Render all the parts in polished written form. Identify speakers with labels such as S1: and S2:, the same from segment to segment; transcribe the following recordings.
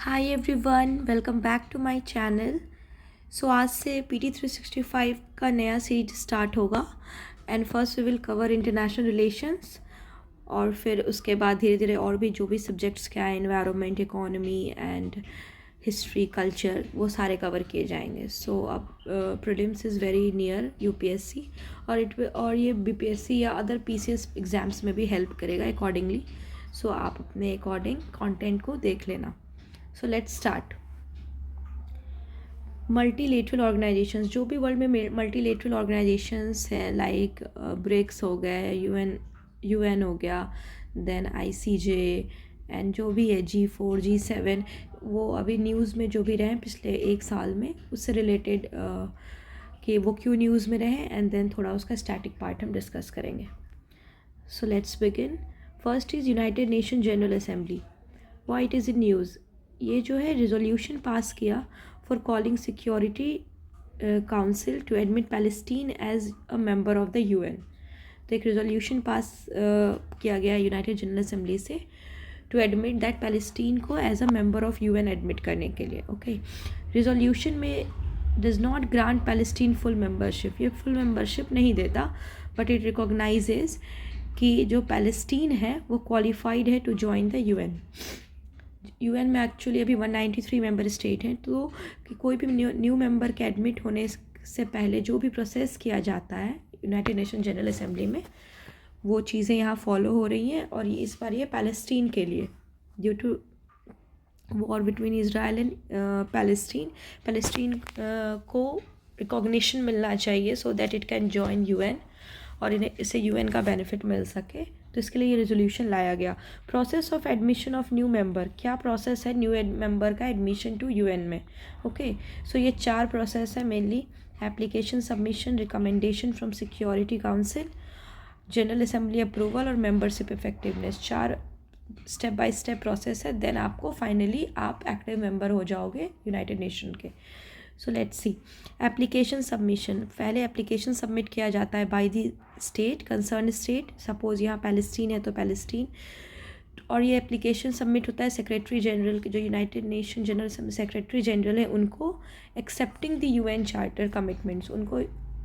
S1: Hi everyone, welcome back to my channel. So आज से PT 365 का नया सीरीज स्टार्ट होगा and first we will cover international relations और फिर उसके बाद धीरे धीरे और भी जो भी सब्जेक्ट्स क्या है, environment, economy and history, culture, वो सारे कवर किए जाएंगे। सो अब prelims is very near UPSC और ये बीपीएससी या अदर पीसीएस एग्ज़ाम्स में भी हेल्प करेगा अकॉर्डिंगली। सो आप अपने अकॉर्डिंग कंटेंट को देख लेना। So let's start. Multilateral organisations, जो भी वर्ल्ड में मल्टीलेटरल ऑर्गेनाइजेशंस हैं, लाइक ब्रिक्स हो गए, यूएन हो गया, देन आईसीजे एंड जो भी है G4 G7, वो अभी न्यूज़ में जो भी रहे पिछले एक साल में उससे रिलेटेड कि वो क्यों न्यूज़ में रहे, एंड देन थोड़ा उसका स्टैटिक पार्ट हम डिस्कस करेंगे। So let's begin. First is United nation general Assembly. Why it is in news? ये जो है रिजोल्यूशन पास किया for calling Security Council to admit Palestine as a member of the UN. तो एक resolution pass किया गया United General Assembly से to admit that Palestine को as a member of UN admit करने के लिए। ओके, रिजोल्यूशन में does not grant Palestine full membership, ये फुल मेंबरशिप नहीं देता, बट इट रिकॉग्नाइजेज कि जो पैलेस्टीन है वो क्वालिफाइड है to join the UN. UN में एक्चुअली अभी 193 मेंबर स्टेट हैं, तो कि कोई भी न्यू मेंबर के एडमिट होने से पहले जो भी प्रोसेस किया जाता है यूनाइटेड नेशन जनरल असेंबली में, वो चीज़ें यहाँ फॉलो हो रही हैं। और इस बार ये पैलेस्टीन के लिए, due to war between Israel and Palestine को रिकॉग्निशन मिलना चाहिए so that it can join UN और इन्हें इससे यूएन का बेनिफिट मिल सके, तो इसके लिए ये रेजोल्यूशन लाया गया। Process of admission of new member, क्या प्रोसेस है न्यू मेंबर का एडमिशन टू यूएन में? ओके, सो ये 4 प्रोसेस है mainly: application submission, recommendation from Security Council, General Assembly approval और membership effectiveness. 4 step by step process है, then आपको finally आप एक्टिव मेंबर हो जाओगे यूनाइटेड नेशन के। So let's see application submission. पहले एप्लीकेशन सबमिट किया जाता है by the state, concern state, suppose यहाँ पैलेस्टीन है तो पैलेस्टीन, और ये एप्लीकेशन सबमिट होता है सेक्रेटरी जनरल के, जो United nation general secretary general है उनको, accepting the UN charter commitments. उनको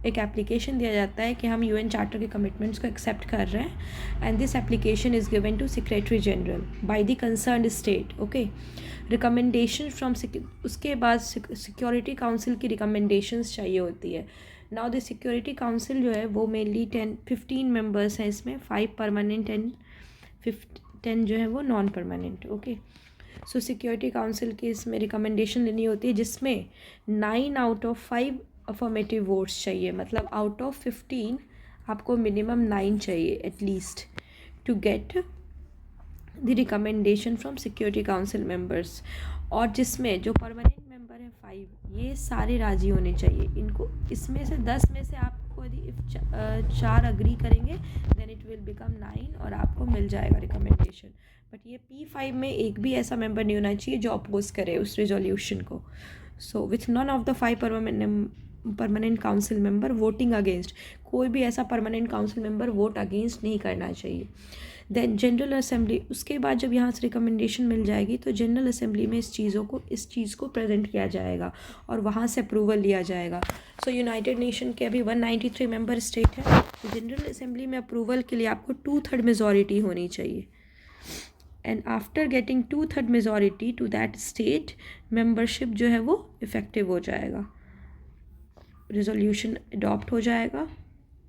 S1: एक एप्लीकेशन दिया जाता है कि हम यूएन चार्टर के कमिटमेंट्स को एक्सेप्ट कर रहे हैं, and this application is given to secretary general by the concern state. Okay, recommendation from, उसके बाद सिक्योरिटी काउंसिल की रिकमेंडेशंस चाहिए होती है। नाउ द सिक्योरिटी काउंसिल जो है वो मेनली 15 मेंबर्स हैं, इसमें 5 परमानेंट एंड 10 जो है वो नॉन परमानेंट। ओके, सो सिक्योरिटी काउंसिल की इसमें रिकमेंडेशन लेनी होती है, जिसमें 9 आउट ऑफ 5 अफर्मेटिव वोट्स चाहिए, मतलब आउट ऑफ 15 आपको मिनिमम 9 चाहिए at least to get the recommendation from Security Council members. और जिसमें जो परमानेंट मेंबर है 5, ये सारे राजी होने चाहिए इनको। इसमें से 10 में से आपको यदि 4 अग्री करेंगे देन इट विल बिकम 9 और आपको मिल जाएगा रिकमेंडेशन। बट ये P5 में एक भी ऐसा मेंबर नहीं होना चाहिए जो अपोज करे उस रिजोल्यूशन को। So with none of the 5 permanent council member voting against, कोई भी ऐसा permanent council member vote against नहीं करना चाहिए। देन जनरल असेंबली, उसके बाद जब यहाँ से रिकमेंडेशन मिल जाएगी तो जनरल असेंबली में इस चीज़ को प्रेजेंट किया जाएगा और वहाँ से अप्रूवल लिया जाएगा। सो यूनाइटेड नेशन के अभी 193 मेंबर स्टेट है, तो जनरल असेंबली में अप्रूवल के लिए आपको 2/3 मेजॉरिटी होनी चाहिए, and after getting 2/3 majority to that state, membership जो है वो इफ़ेक्टिव हो जाएगा, रिजोल्यूशन अडॉप्ट हो जाएगा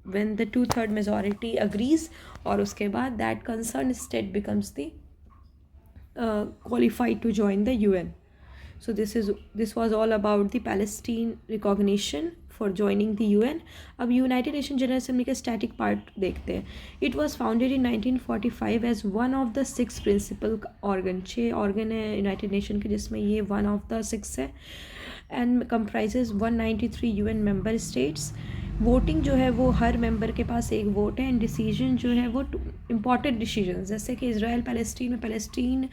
S1: when the 2/3 majority agrees, और उसके बाद that concerned state becomes the qualified to join the UN. So this was all about the Palestine recognition for joining the UN. अब यूनाइटेड नेशन जनरल असेंबली का static part देखते हैं। It was founded in 1945 as one of the 6 principal organ. 6 organ है United nation के, जिसमें ये 1 of the 6 है, and comprises 193 UN member states. Voting जो है वो हर मेंबर के पास एक वोट है, एंड डिसीजन जो है वो इम्पॉर्टेंट डिसीजन, जैसे कि इसराइल पैलेस्टीन में पैलेस्टीन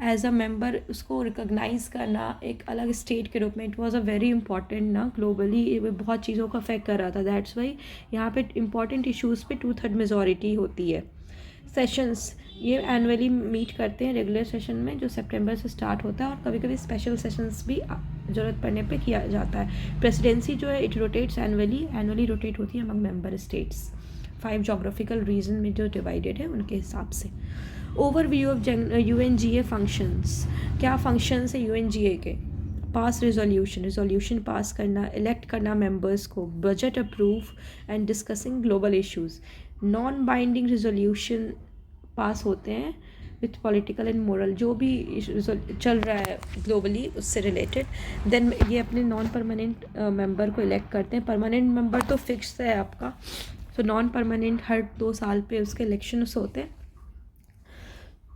S1: एज अ मेंबर उसको रिकॉग्नाइज करना एक अलग स्टेट के रूप में, it was a very important ना, ग्लोबली ये बहुत चीज़ों को अफेक्ट कर रहा था। दैट्स वाई यहाँ पे इंपॉर्टेंट इश्यूज़ पे 2/3 मेजॉरिटी होती है। सेशंस ये एनुअली मीट करते हैं रेगुलर सेशन में, जो सितंबर से स्टार्ट होता है, और कभी कभी स्पेशल सेशंस भी ज़रूरत पड़ने पे किया जाता है। प्रेसिडेंसी जो है इट रोटेट्स एनुअली रोटेट होती है among member states 5 geographical region में जो डिवाइडेड है उनके हिसाब से। ओवरव्यू ऑफ UNGA फंक्शंस, क्या फंक्शंस है UNGA के? पास रिजोल्यूशन पास करना, इलेक्ट करना मेंबर्स को, budget approve and discussing global issues. Non binding resolution pass होते हैं विथ पॉलिटिकल एंड मोरल, जो भी चल रहा है ग्लोबली उससे रिलेटेड। देन ये अपने नॉन परमानेंट मेंबर को इलेक्ट करते हैं। परमानेंट मेंबर तो फिक्स है आपका, तो नॉन परमानेंट हर 2 साल पे उसके इलेक्शंस होते हैं।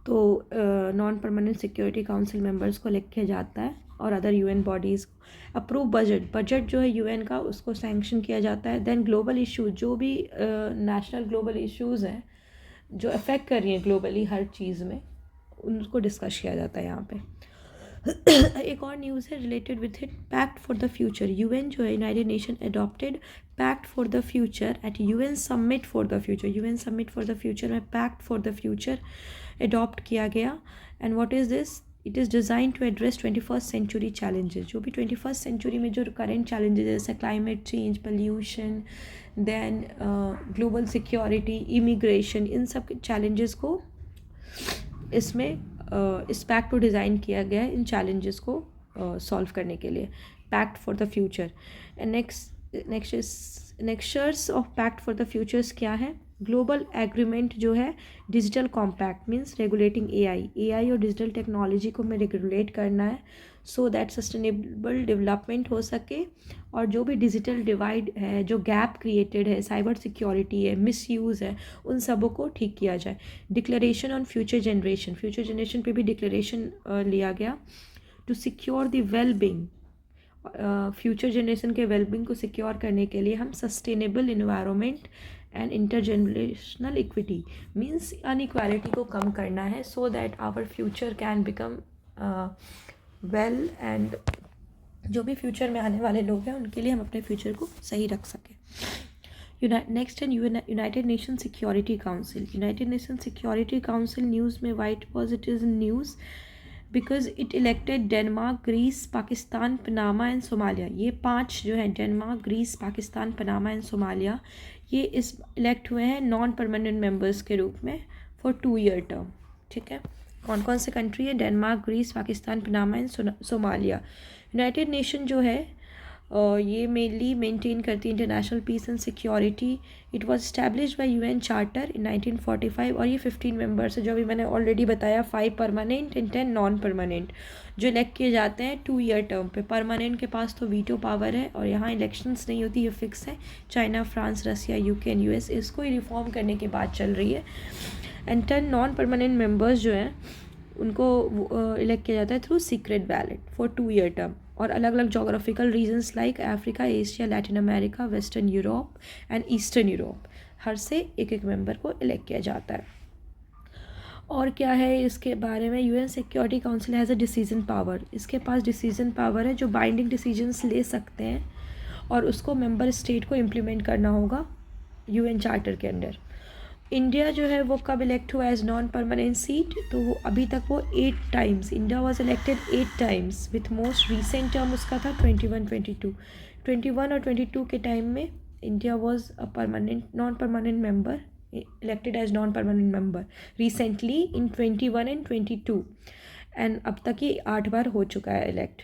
S1: तो non permanent security Council members को इलेक्ट किया जाता है, और other UN bodies. Approve budget जो है UN का उसको सैंक्शन किया जाता है। देन ग्लोबल इशूज़, जो भी नेशनल ग्लोबल इश्यूज़ हैं जो अफेक्ट कर रही हैं ग्लोबली हर चीज़ में, उनको डिस्कस किया जाता है यहाँ पे। एक और न्यूज़ है related with it, pact for the future. UN जो है United Nation adopted pact for the future at UN summit for the future. UN summit for the future में pact for the future adopt किया गया। And what is this? It is design to address 21st century challenges, जो भी 21st century में जो current challenges जैसे climate change, pollution, then global security, immigration, इन सब चैलेंजेस को इसमें इस पैक्ट को डिज़ाइन किया गया है इन चैलेंजेस को सॉल्व करने के लिए। Pact for the future. Annexures of pact for the futures क्या है? ग्लोबल एग्रीमेंट जो है digital compact, means regulating AI और डिजिटल टेक्नोलॉजी को हमें रेगुलेट करना है सो दैट सस्टेनेबल डेवलपमेंट हो सके, और जो भी डिजिटल डिवाइड है, जो गैप क्रिएटेड है, साइबर सिक्योरिटी है, मिसयूज़ है, उन सबों को ठीक किया जाए। डिक्लेरेशन ऑन फ्यूचर जनरेशन पे भी डिक्लेरेशन लिया गया to secure the wellbeing. Future generation के वेलबींग को सिक्योर करने के लिए हम sustainable environment and intergenerational equity, means inequality को कम करना है so that our future can become well, and जो भी फ्यूचर में आने वाले लोग हैं उनके लिए हम अपने फ्यूचर को सही रख सकें। Next and United nation security Council. United nation security Council news में white positive news because it elected Denmark, Greece, Pakistan, Panama and Somalia. ये 5 जो है Denmark, Greece, Pakistan, Panama and Somalia, ये इस इलेक्ट हुए हैं नॉन परमानेंट मेंबर्स के रूप में फॉर 2 ईयर टर्म। ठीक है, कौन कौन से कंट्री है? Denmark, Greece, Pakistan, Panama and Somalia. United Nation जो है ये मेनली मेंटेन करती है international peace and security. It was established by UN charter in 1945, और ये 15 मेंबर्स है जो अभी मैंने ऑलरेडी बताया, 5 परमानेंट एंड 10 नॉन परमानेंट, जो इलेक्ट किए जाते हैं 2 ईयर टर्म पे। परमानेंट के पास तो वीटो पावर है और यहाँ इलेक्शंस नहीं होती, ये फिक्स है। China, France, Russia, UK and US इसको ही रिफॉर्म करने की बात चल रही है। एंड 10 नॉन परमानेंट मेंबर्स जो हैं उनको इलेक्ट किया जाता है through secret ballot for 2 year term, और अलग अलग geographical regions like Africa, Asia, Latin America, Western Europe and Eastern Europe, हर से एक मेंबर को इलेक्ट किया जाता है। और क्या है इसके बारे में? UN security council has a decision power. इसके पास डिसीजन पावर है जो बाइंडिंग डिसीजंस ले सकते हैं, और उसको मेंबर स्टेट को इम्प्लीमेंट करना होगा UN चार्टर के अंडर। इंडिया जो है वो कब इलेक्ट हुआ एज नॉन परमानेंट सीट? तो वो अभी तक वो 8 times, India was elected 8 times, with most recent term उसका था 21 और 22 के टाइम में India was a permanent non permanent member, elected as non permanent member recently in 21 and 22, and अब तक ये 8 बार हो चुका है elect.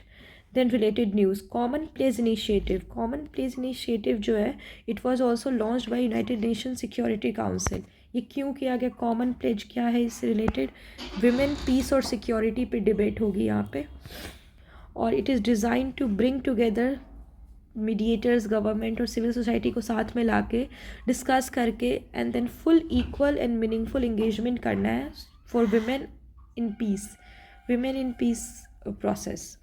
S1: Then related news, common place initiative जो है it was also launched by united nation security council. ये क्यों किया गया? कॉमन प्लेज क्या है इससे रिलेटेड? विमेन, पीस और सिक्योरिटी पे डिबेट होगी यहाँ पे, और it is design to bring together mediators, government और सिविल सोसाइटी को साथ में ला के डिस्कस करके, and then full equal and meaningful engagement करना है for women in peace process.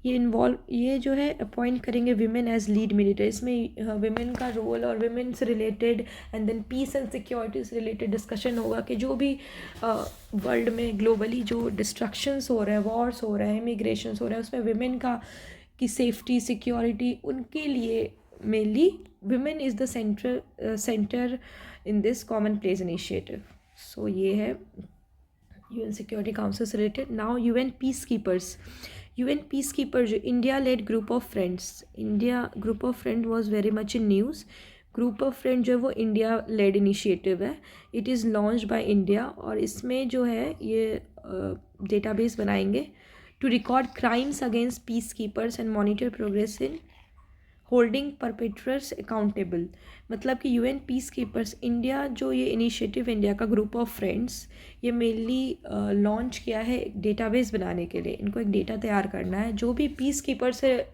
S1: ये जो है अपॉइंट करेंगे विमेन एज लीड मीडिएटर। इसमें विमेन का रोल और विमेन से related and then peace and security से रिलेटेड डिस्कशन होगा कि जो भी वर्ल्ड में ग्लोबली जो डिस्ट्रक्शंस हो रहे हैं, वॉर्स हो रहे हैं, इमिग्रेशंस हो रहे हैं, उसमें विमेन की सेफ्टी, सिक्योरिटी, उनके लिए mainly women is the center in this common place initiative. So ये है यूएन सिक्योरिटी काउंसिल से related. Now UN piece keepers. UN peace keeper जो India led group of friends, India group of friend was very much in news. Group of friend जो है वो India led initiative है. It is launch by India और इसमें जो है ये डेटाबेस बनाएंगे to record crimes against piece keepers and monitor progress in holding perpetrators accountable. मतलब कि यूएन पीस कीपर्स इंडिया जो ये इनिशिएटिव इंडिया का ग्रुप ऑफ फ्रेंड्स ये मेनली लॉन्च किया है एक डेटाबेस बनाने के लिए. इनको एक डेटा तैयार करना है जो भी पीस कीपर से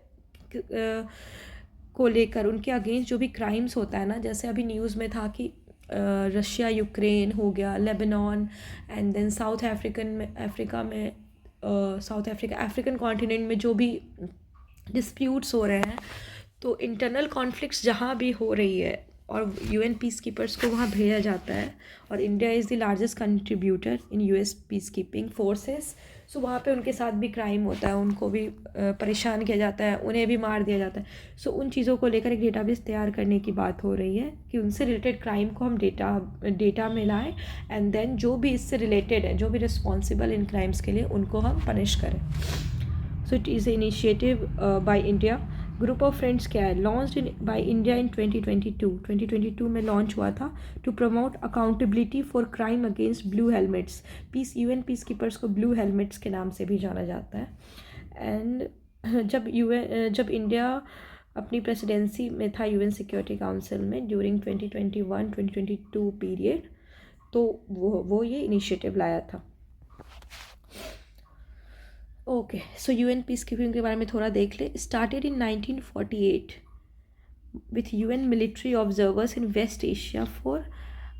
S1: को लेकर उनके अगेंस्ट जो भी क्राइम्स होता है ना, जैसे अभी न्यूज़ में था कि रशिया यूक्रेन हो गया, Lebanon and then south African continent में जो भी डिस्प्यूट्स हो रहे हैं, तो इंटरनल कॉन्फ्लिक्ट्स जहाँ भी हो रही है और यूएन पीस कीपर्स को वहाँ भेजा जाता है. और India is the largest contributor in US peace keeping forces. So वहाँ पे उनके साथ भी क्राइम होता है, उनको भी परेशान किया जाता है, उन्हें भी मार दिया जाता है. सो उन चीज़ों को लेकर एक डेटाबेस तैयार करने की बात हो रही है कि उनसे रिलेटेड क्राइम को हम डेटा में लाएँ एंड देन जो भी इससे रिलेटेड है, जो भी रिस्पॉन्सिबल इन क्राइम्स के लिए, उनको हम पनिश करें. So it is a initiative by India. Group of friends क्या है? लॉन्च्ड बाय इंडिया इन 2022 में लॉन्च हुआ था to promote accountability for crime against blue helmets. UN peace keepers को ब्लू हेलमेट्स के नाम से भी जाना जाता है. एंड जब इंडिया अपनी प्रेसिडेंसी में था यूएन सिक्योरिटी काउंसिल में ड्यूरिंग 2021-2022 पीरियड, तो वो ये इनिशिएटिव लाया था. Okay, so UN peace keeping के बारे में थोड़ा देख ले. Started in 1948 with UN military observers in West Asia for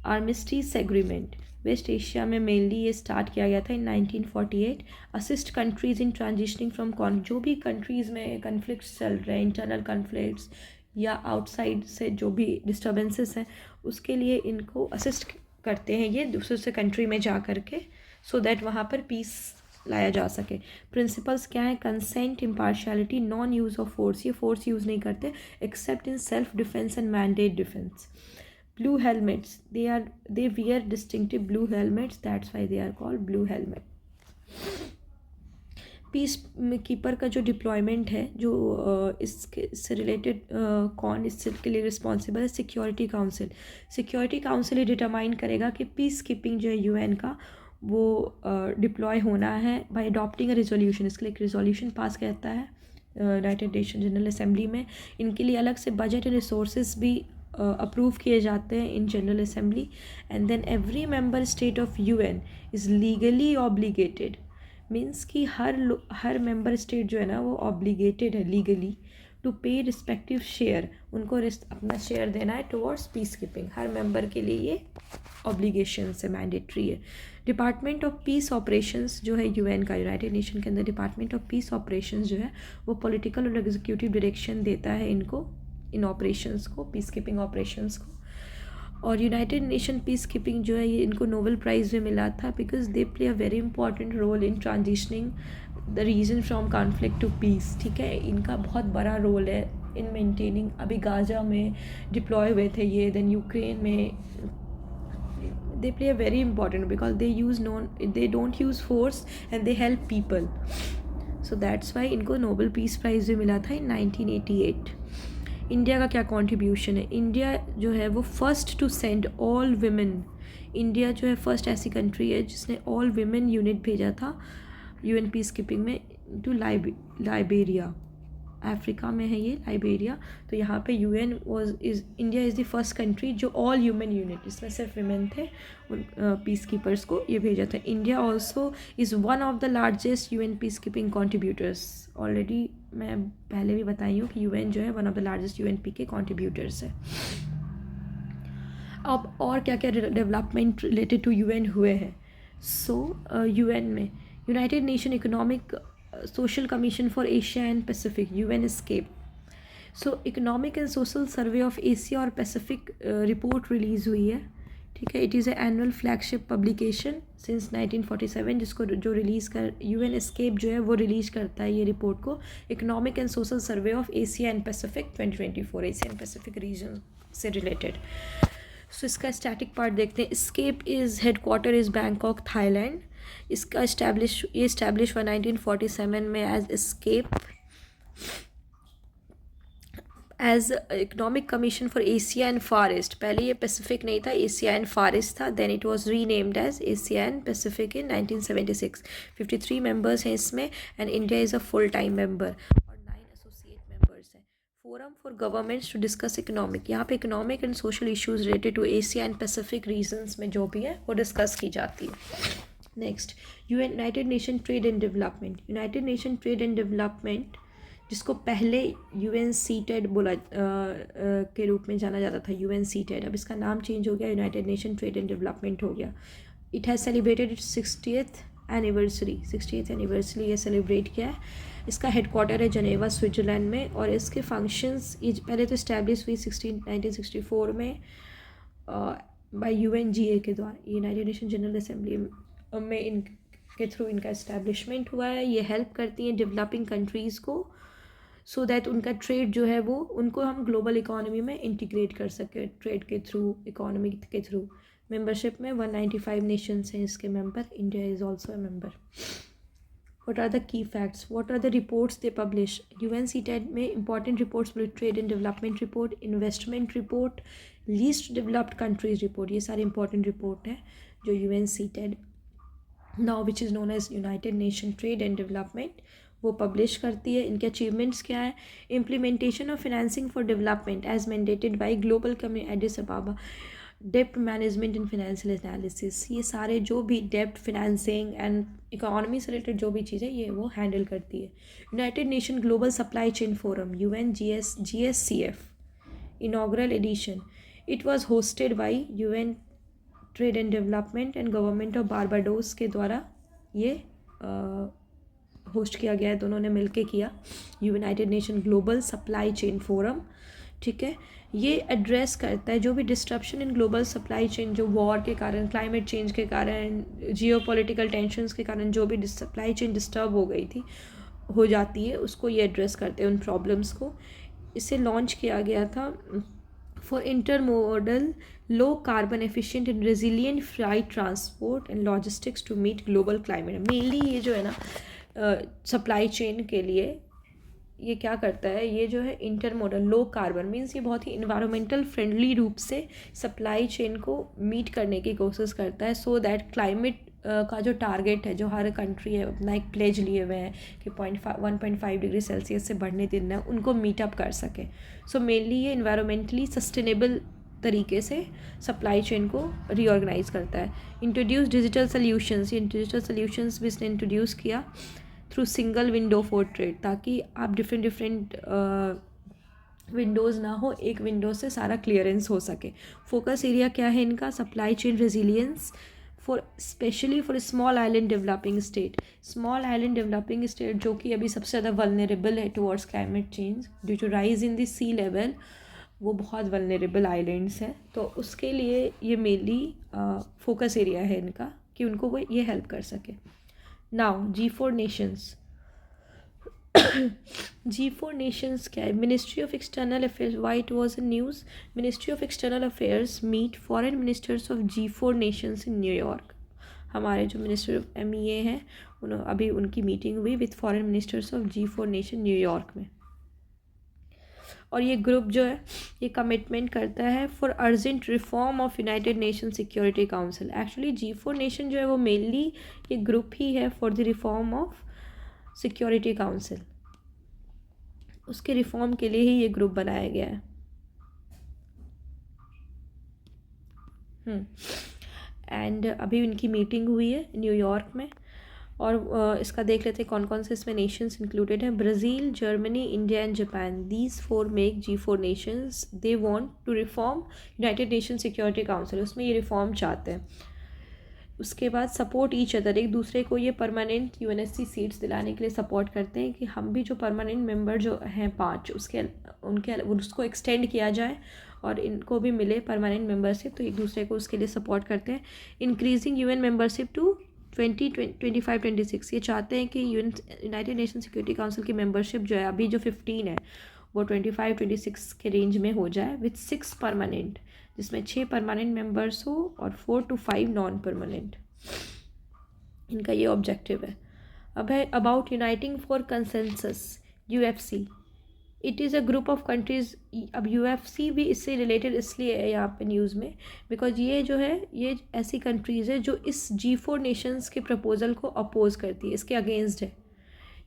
S1: armistice agreement. West Asia में मेनली ये स्टार्ट किया गया था in 1948. Assist countries in transitioning from जो भी कंट्रीज़ में कन्फ्लिक्ट्स चल रहे हैं, इंटरनल कन्फ्लिक्ट्स या आउटसाइड से जो भी डिस्टर्बेंसेस हैं, उसके लिए इनको असिस्ट करते हैं ये दूसरे से कंट्री में जा कर के, सो दैट वहाँ पर पीस लाया जा सके. प्रिंसिपल्स क्या है? Consent, impartiality, non use of force. ये फोर्स यूज़ नहीं करते except in self defence and mandate defence. Blue helmets, they wear distinctive blue helmets, that's why they are called blue helmet. Peacekeeper का जो deployment है, जो इससे related कौन इसके लिए रिस्पॉन्सिबल है? Security council. सिक्योरिटी काउंसिल ये डिटरमाइन करेगा कि पीस कीपिंग जो है यूएन का वो डिप्लॉय होना है बाय अडॉप्टिंग अ रिजोल्यूशन. इसके लिए एक रिजोल्यूशन पास करता है यूनाइटेड नेशन जनरल असेंबली में. इनके लिए अलग से बजट एंड रिसोर्सेज भी अप्रूव किए जाते हैं in general assembly. And then every member state of UN is legally obligated. Means कि हर मेंबर स्टेट जो है ना वो ऑब्लिगेटेड है लीगली टू पे रिस्पेक्टिव शेयर. उनको अपना शेयर देना है टुवर्ड्स पीस कीपिंग. हर मेंबर के लिए ये ऑब्लिगेशन से मैंडेटरी है. डिपार्टमेंट ऑफ पीस ऑपरेशंस जो है यूएन का, यूनाइटेड नेशन के अंदर डिपार्टमेंट ऑफ पीस ऑपरेशंस जो है वो पॉलिटिकल और एग्जीक्यूटिव डायरेक्शन देता है इनको, इन ऑपरेशंस को, पीस कीपिंग ऑपरेशंस को. और यूनाइटेड नेशन पीस कीपिंग जो है ये इनको नोबेल प्राइज़ भी मिला था because they play a very important role in transitioning the region from conflict to peace. ठीक है, इनका बहुत बड़ा रोल है इन मेंटेनिंग. अभी गाजा में डिप्लॉय हुए थे ये, देन यूक्रेन में. they play a very important because they don't use force and they help people. So that's why इनको नोबेल पीस प्राइज़ भी मिला था इन 1988. इंडिया का क्या कॉन्ट्रीब्यूशन है? इंडिया जो है वो first to send all women. India जो है फर्स्ट ऐसी कंट्री है जिसने ऑल विमेन यूनिट भेजा था यूएन पीस कीपिंग में टू लाइबेरिया. अफ्रीका में है ये लाइबेरिया. तो यहाँ पे India is the first country जो ऑल ह्यूमन यूनिट, जिसमें सिर्फ विमेन थे, उन पीस कीपर्स को ये भेजा था. India also is one of the largest UN peace keeping contributors. Already मैं पहले भी बताई हूँ कि यूएन जो है one of the largest UNP के कॉन्ट्रीब्यूटर्स है. अब और क्या क्या डेवलपमेंट रिलेटेड टू यूएन हुए हैं? सो यूएन में United nation economic social commission for Asia and Pacific, UN escape. So economic and social survey of Asia और पैसिफिक रिपोर्ट रिलीज़ हुई है. ठीक है, it is a annual flagship publication since 1947 जिसको जो रिलीज़ कर यूएन एस्केप जो है वो रिलीज़ करता है ये रिपोर्ट को. Economic and social survey of Asia and Pacific 2024, Asia and Pacific region से रिलेटेड. सो इसका स्टैटिक पार्ट देखते हैं. ESCAP is headquarter is Bangkok, Thailand. इसका ये इस्टेब्लिश हुआ 1947 में as ESCAP, as economic commission for Asia and far east. पहले ये पैसिफिक नहीं था, एशिया एंड फार ईस्ट था. Then it was renamed as Asia and Pacific in 1976. 53 members हैं इसमें and India is a full time member और 9 associate members हैं. Forum for governments to discuss economic, यहाँ पे economic and social issues related to Asia and Pacific regions में जो भी है वो डिस्कस की जाती है. Next, united nation trade and development. United nation trade and development, जिसको पहले यूएन सीटेड बोला के रूप में जाना जाता था, यूएन सीटेड, अब इसका नाम चेंज हो गया, United nation trade and development हो गया. It has celebrated it's 60th anniversary ये सेलिब्रेट किया है. इसका हेडक्वार्टर है जनेवा, स्विट्ज़रलैंड में. और इसके फंक्शंस ये पहले तो इस्टेब्लिश हुई 1964 में बाय यूएनजीए के द्वारा, यूनाइटेड नेशन जनरल असेंबली में इनके थ्रू इनका इस्टेब्लिशमेंट हुआ है. ये हेल्प करती हैं डेवलपिंग कंट्रीज़ को सो दैट उनका ट्रेड जो है वो उनको हम ग्लोबल इकोनॉमी में इंटीग्रेट कर सकें ट्रेड के थ्रू, इकोनॉमी के थ्रू. मेंबरशिप में 195 नेशंस हैं इसके member. India is also a member. What are the key facts? What are the reports they publish? UNCTAD में important reports, trade and development report, investment report, least developed countries report, ये सारे important report हैं जो UNCTAD now which is known as United Nation Trade and Development वो publish करती है. इनके achievements क्या है? Implementation of financing for development as mandated by global community Addis Ababa, डेप्ट मैनेजमेंट एंड फाइनेंशियल एनालिसिस, ये सारे जो भी डेप्ट फिनेंसिंग एंड इकोनॉमी से रिलेटेड जो भी चीज़ें ये वो हैंडल करती है. United nation global supply chain forum UNGSCF inaugural edition, it was hosted by UN trade and development and government of Barbados के द्वारा ये होस्ट किया गया है, दोनों ने मिलके किया. United nation global supply chain forum, ठीक है. ये एड्रेस करता है जो भी disruption in global supply chain, जो वॉर के कारण, क्लाइमेट चेंज के कारण, जियोपॉलिटिकल टेंशन्स के कारण जो भी सप्लाई चेन डिस्टर्ब हो गई थी, हो जाती है, उसको ये एड्रेस करते हैं उन प्रॉब्लम्स को. इसे लॉन्च किया गया था for intermodal low carbon efficient and resilient flight transport and logistics to meet global climate. Mainly ये जो है ना सप्लाई चेन के लिए ये क्या करता है, ये जो है इंटरमोडल लो कार्बन मीन्स ये बहुत ही इन्वायरमेंटल फ्रेंडली रूप से सप्लाई चेन को मीट करने की कोशिश करता है सो दैट क्लाइमेट का जो टारगेट है, जो हर कंट्री है अपना एक प्लेज लिए हुए हैं कि 1.5 डिग्री सेल्सियस से बढ़ने देना है, उनको मीटअप कर सके. सो मेनली ये इन्वायरमेंटली सस्टेनेबल तरीके से सप्लाई चेन को रीऑर्गेनाइज करता है. इंट्रोड्यूस डिजिटल सॉल्यूशंस, ये डिजिटल सॉल्यूशंस भी इसने इंट्रोड्यूस किया through single window for trade, ताकि आप डिफरेंट विंडोज़ ना हो, एक विंडो से सारा क्लियरेंस हो सके. फोकस एरिया क्या है इनका? Supply chain resilience for specially for small island developing state. Small island developing state जो कि अभी सबसे ज़्यादा वल्नरेबल है towards climate change due to rise in the sea level, वो बहुत वल्नरेबल आइलैंड्स हैं. तो उसके लिए ये मेनली फोकस एरिया है इनका कि उनको वो ये हेल्प कर सके. Now G4 Nations. G4 nations क्या है? Ministry of external affairs, why it was in news. Ministry of external affairs meet foreign ministers of G4 nations in New York. हमारे जो मिनिस्टर ऑफ MEA हैं अभी उनकी मीटिंग हुई with foreign ministers of G4 nation New York में. और ये group जो है ये कमिटमेंट करता है for urgent reform of United nation security council. Actually G4 nation जो है वो मेनली ये ग्रुप ही है for the reform of security council. उसके रिफॉर्म के लिए ही ये ग्रुप बनाया गया है. एंड अभी उनकी मीटिंग हुई है न्यूयॉर्क में. और इसका देख लेते हैं कौन कौन से इसमें नेशंस इंक्लूडेड हैं. Brazil, Germany, India and Japan. These 4 make G4 nations. They want to reform united nation security council. उसमें ये रिफॉर्म चाहते हैं. उसके बाद सपोर्ट ईच अदर, एक दूसरे को ये परमानेंट UNSC सीट्स दिलाने के लिए सपोर्ट करते हैं कि हम भी जो परमानेंट मेंबर जो हैं 5 उसको एक्सटेंड किया जाए और इनको भी मिले परमानेंट मेंबरशिप. तो एक दूसरे को उसके लिए सपोर्ट करते हैं. Increasing UN membership to 2025-26. ये चाहते हैं कि यूनाइटेड नेशन सिक्योरिटी काउंसिल की मेंबरशिप जो है अभी जो 15 है वो 25-26 के रेंज में हो जाए विथ 6 परमानेंट. जिसमें 6 परमानेंट मेंबर्स हो और 4 to 5 नॉन परमानेंट। इनका ये ऑब्जेक्टिव है। अब है about uniting for consensus, UFC। It is a group of countries. अब UFC भी इससे रिलेटेड इसलिए है यहाँ पे न्यूज़ में, बिकॉज ये जो है ये ऐसी कंट्रीज़ है जो इस G4 नेशंस के प्रपोजल को अपोज करती है, इसके अगेंस्ट है।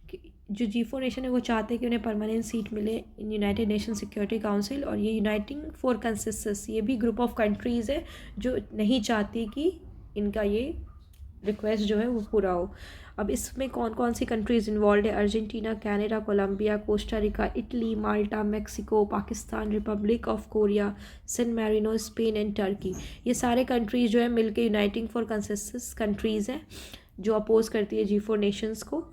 S1: कि जो G4 नेशन है वो चाहते हैं कि उन्हें परमानेंट सीट मिले in United nation security council, और ये यूनाइटिंग फॉर कंसेंसस ये भी ग्रुप ऑफ कंट्रीज़ है जो नहीं चाहती कि इनका ये रिक्वेस्ट जो है वो पूरा हो। अब इसमें कौन कौन सी कंट्रीज़ इन्वॉल्व है? Argentina, Canada, Colombia, Costa Rica, Italy, Malta, Mexico, Pakistan, republic of Korea, San Marino, Spain and Turkey. ये सारे कंट्रीज़ जो है मिलके यूनाइटिंग फॉर कंसेंसस कंट्रीज़ हैं जो अपोज करती है G4 नेशंस को,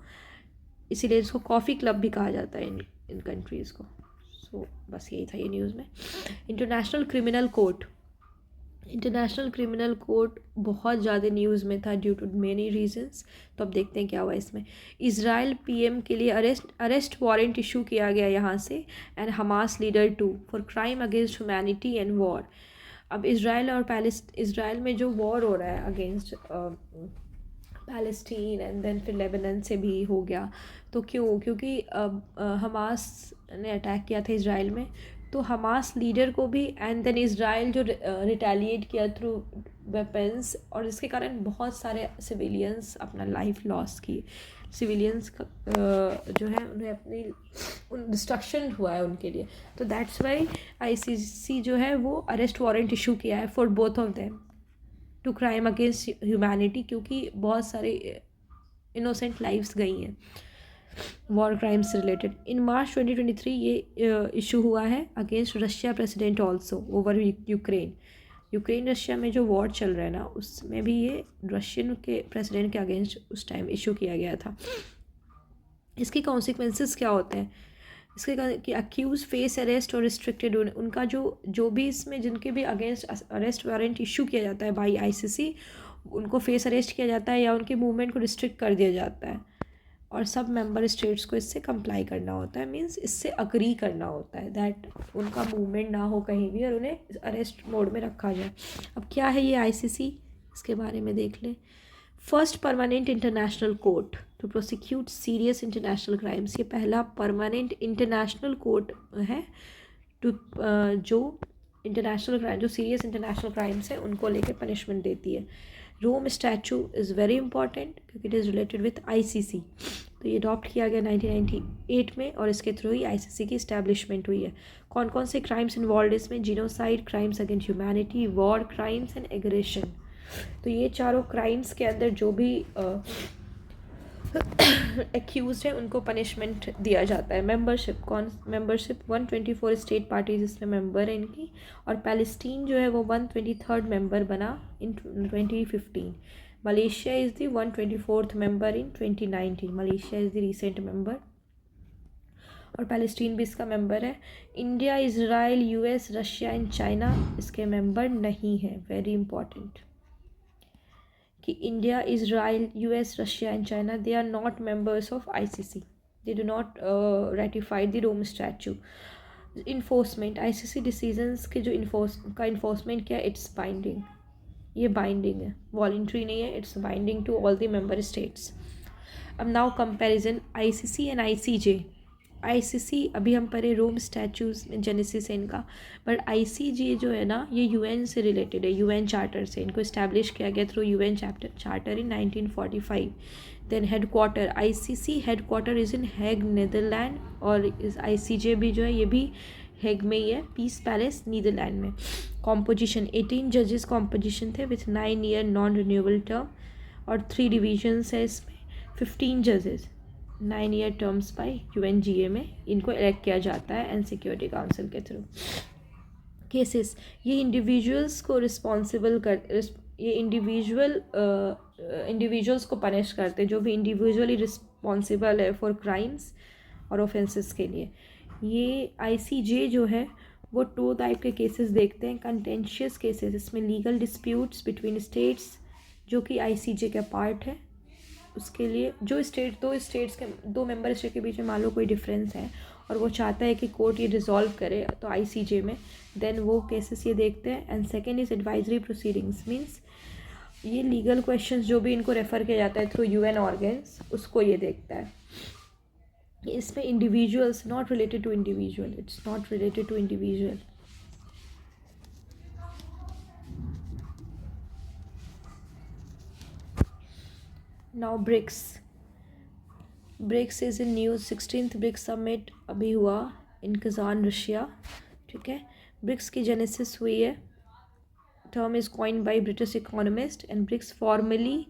S1: इसीलिए इसको कॉफ़ी क्लब भी कहा जाता है इन कंट्रीज़ को। सो बस यही था ये न्यूज़ में। International criminal court, international criminal court बहुत ज़्यादा न्यूज़ में था ड्यू टू मेनी रीजंस। तो अब देखते हैं क्या हुआ इसमें। इज़राइल PM के लिए अरेस्ट वारंट इशू किया गया यहाँ से, and Hamas leader to for crime against humanity and war. अब इज़राइल में जो वॉर हो रहा है अगेंस्ट पैलेस्टीन एंड देन फिर लेबनान से भी हो गया, तो क्योंकि हमास ने अटैक किया था इज़राइल में, तो हमास लीडर को भी एंड देन इज़राइल जो रिटेलिएट किया थ्रू वेपन्स, और इसके कारण बहुत सारे सिविलियंस अपना लाइफ लॉस किए। सिविलियंस का जो है उन्हें अपनी डिस्ट्रक्शन हुआ है उनके लिए। तो दैट्स वाई ICC जो है वो अरेस्ट वारंट इशू किया है for both of them to crime against humanity, क्योंकि बहुत सारे इनोसेंट लाइव्स गई हैं वॉर क्राइम से रिलेटेड। इन मार्च 2023 ये इशू हुआ है against Russia president also over Ukraine Russia में जो वॉर चल रहा है ना, उसमें भी ये रशियन के प्रेसिडेंट के अगेंस्ट उस टाइम इशू किया गया था। इसके कॉन्सिक्वेंसेस क्या होते हैं इसके कि अक्यूज फेस अरेस्ट और रिस्ट्रिक्टेड, उनका जो भी इसमें जिनके भी अगेंस्ट अरेस्ट वारंट इशू किया जाता है बाई ICC, उनको फेस अरेस्ट किया जाता है या उनके मूवमेंट को रिस्ट्रिक्ट कर दिया जाता है, और सब मेंबर स्टेट्स को इससे कंप्लाई करना होता है, मींस इससे अग्री करना होता है दैट उनका मूवमेंट ना हो कहीं भी और उन्हें अरेस्ट मोड में रखा जाए। अब क्या है ये ICC, इसके बारे में देख लें। First permanent international court to prosecute serious international crimes, ये पहला परमानेंट इंटरनेशनल कोर्ट है टू जो इंटरनेशनल क्राइम जो सीरियस इंटरनेशनल क्राइम्स हैं उनको लेकर पनिशमेंट देती है। Rome statute is very important क्योंकि it is related with ICC। तो ये अडॉप्ट किया गया 1998 में और इसके थ्रू ही ICC की इस्टेब्लिशमेंट हुई है। कौन कौन से क्राइम्स इन्वॉल्व इसमें? Genocide, crimes against humanity, war crimes and aggression. तो ये चारों क्राइम्स के अंदर जो भी एक्यूज है उनको पनिशमेंट दिया जाता है। मेंबरशिप 124 स्टेट पार्टीज इसमें मेंबर है इनकी, और पैलेस्टीन जो है वो 123rd मेंबर बना in 2015। Malaysia is the 124th member in 2019। Malaysia is the recent member और पैलेस्टीन भी इसका मेंबर है। India, Israel, US, Russia and China इसके मेंबर नहीं है। वेरी इंपॉर्टेंट कि India, Israel, US, Russia and China they are not members of ICC। They do not ratified the Rome statute. Enforcement, ICC decisions के जो enforcement क्या है, it's binding. ये binding है, वॉलंटरी नहीं है, it's binding to all the member states. अब now comparison ICC and ICC अभी हम पढ़े रोम स्टैचूज जेनेसिस है इनका, बट ICJ जो है ना ये UN से रिलेटेड है, UN चार्टर से। इनको इस्टेब्लिश किया गया through UN charter in 1945। Then headquarter, ICC headquarter is in Hague, Netherlands, और इस ICJ भी जो है ये भी हैग में ही है, पीस पैलेस नीदरलैंड में। कॉम्पोजिशन 18 जजेस कॉम्पोजिशन थे with 9 year non renewable term, और 3 डिविजन्स है इसमें। 15 जजेस 9 ईयर टर्म्स बाय UNGA में इनको इलेक्ट किया जाता है एंड सिक्योरिटी काउंसिल के थ्रू। केसेस, ये इंडिविजुअल्स को ये इंडिविजुअल्स को पनिश करते हैं जो भी इंडिविजुअली रिस्पॉन्सिबल है फॉर क्राइम्स और ऑफेंसेस के लिए। ये ICJ जो है वो 2 टाइप के केसेस देखते हैं। कंटेंशियस केसेस, इसमें लीगल डिस्प्यूट्स बिटवीन स्टेट्स जो कि ICJ का पार्ट है, उसके लिए जो स्टेट दो मेंबर स्टेट के बीच में मान लो कोई डिफरेंस है और वो चाहता है कि कोर्ट ये रिजॉल्व करे तो ICJ में, देन वो केसेस ये देखते हैं. And second is advisory proceedings, means ये लीगल क्वेश्चंस जो भी इनको रेफ़र किया जाता है थ्रू UN ऑर्गन्स, उसको ये देखता है. इसमें individuals, not related to individual, it's not related to individual. Now BRICS is in news. 16th BRICS summit अभी हुआ इन कजान, रशिया. ठीक है, ब्रिक्स की जेनेसिस हुई है. Term is coined by British economist. And BRICS formally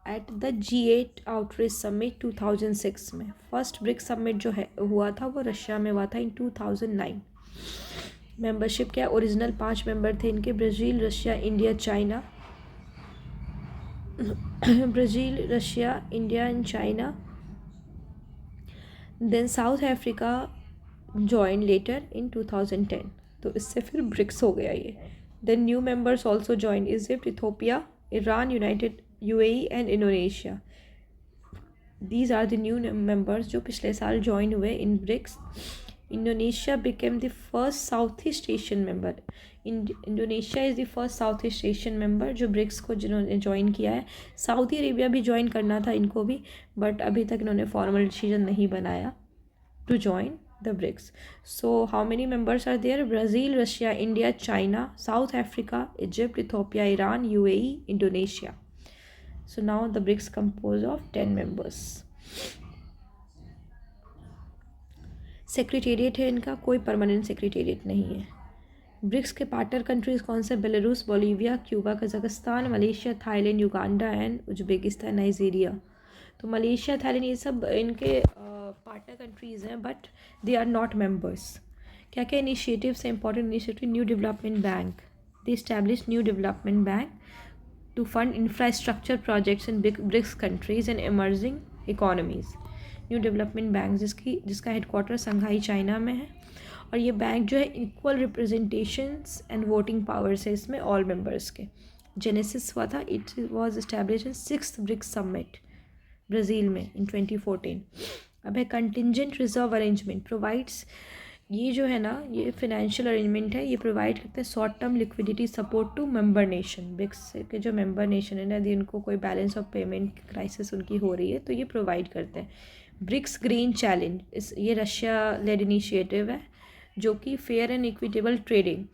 S1: at the G8 outreach summit 2006 में. First BRICS summit जो है हुआ था वो रशिया में हुआ था इन 2009. मेंबरशिप क्या, ओरिजिनल 5 मेंबर थे इनके, Brazil, Russia, India, China. Brazil, Russia, India and China. Then South Africa join later in 2010. तो इससे फिर ब्रिक्स हो गया ये. Then new members also join, Egypt, Ethiopia, Iran, United UAE and Indonesia. These are the new members जो पिछले साल join हुए in BRICS. Indonesia became the first South East Asian member. Indonesia is the first South East Asian member जो BRICS को जिन्होंने join किया है. Saudi Arabia भी ज्वाइन करना था इनको भी, बट अभी तक इन्होंने फॉर्मल डिसीजन नहीं बनाया to join the BRICS. So how many members are there? Brazil, Russia, India, China, South Africa, Egypt, Ethiopia, Iran, UAE, Indonesia. So now the BRICS compose of 10 members. Secretariat है इनका, कोई permanent secretariat नहीं है. BRICS के partner countries कौन से? Belarus, Bolivia, Cuba, Kazakhstan, Malaysia, Thailand, Uganda and Uzbekistan, Nigeria. तो Malaysia, Thailand ये सब इनके पार्टनर कंट्रीज़ हैं, but they are not members. क्या क्या इनिशिएटिव्स हैं? Important initiative, new development bank. They establish new development bank to fund infrastructure projects in BRICS countries and emerging economies. New development bank जिसका headquarter Shanghai, China में है. और ये bank जो है equal representations and voting powers है इसमें all members के. जेनेसिस हुआ था, it was establish in 6th BRICS summit Brazil में इन 2014. अब है कंटिजेंट रिजर्व अरेंजमेंट प्रोवाइड्स. ये जो है ना, ये फिनेंशियल अरेंजमेंट है, ये प्रोवाइड करते हैं short term liquidity support to member nation. BRICS के जो मेंबर नेशन है ना, यदि उनको कोई बैलेंस ऑफ पेमेंट क्राइसिस उनकी हो रही है तो ये प्रोवाइड करते हैं. ब्रिक्स ग्रीन चैलेंज, ये रशिया लेड इनिशिएटिव है जो कि फेयर एंड इक्विटेबल ट्रेडिंग,